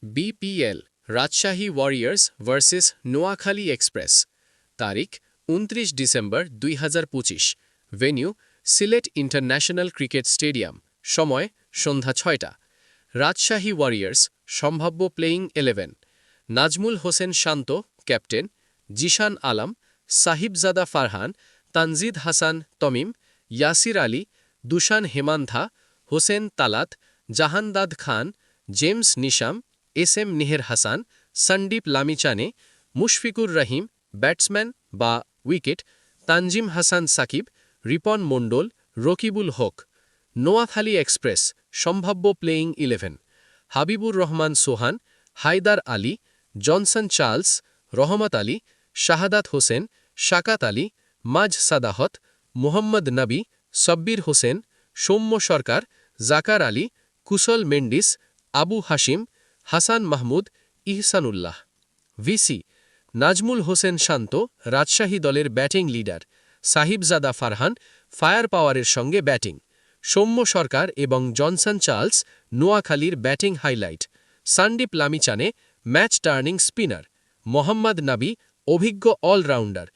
BPL Rajshahi Warriors versus Noakhali Express তারিখ ২৯ December ২০২৫ venue Sylhet international cricket stadium সময় সন্ধ্যা ৬টা রাজশাহী ওয়ারিয়র্স সম্ভাব্য playing 11 Najmul Hossain Shanto captain Zeeshan Alam Sahibzada Farhan Tanzid Hasan Tamim Yasir Ali Dushan Hemantha Hossain Talat Jahandad Khan James Neesham SM Nihar Hasan Sandeep Lamichhane Mushfiqur Rahim batsman বা উইকেট তানজিম হাসান সাকিব রিপন মণ্ডল রকিবুল হক নোয়াখালী এক্সপ্রেস সম্ভাব্য playing 11 Habibur Rahman Sohan Haider Ali Johnson Charles Rahmat Ali Shahadat Hossain Shakat Ali মাজ সাদাহত মোহাম্মদ নবী সব্বির হোসেন সৌম্য সরকার জাকার আলী কুশল মেন্ডিস আবু হাশিম হাসান মাহমুদ ইহসানুল্লাহ ভিসি নাজমুল হোসেন শান্ত রাজশাহী দলের batting leader Sahibzada Farhan fire পাওয়ারের সঙ্গে ব্যাটিং সৌম্য সরকার এবং জনসন চার্লস নোয়াখালীর batting highlight Sandeep Lamichhane match turning spinner Mohammad Nabi অভিজ্ঞ অলরাউন্ডার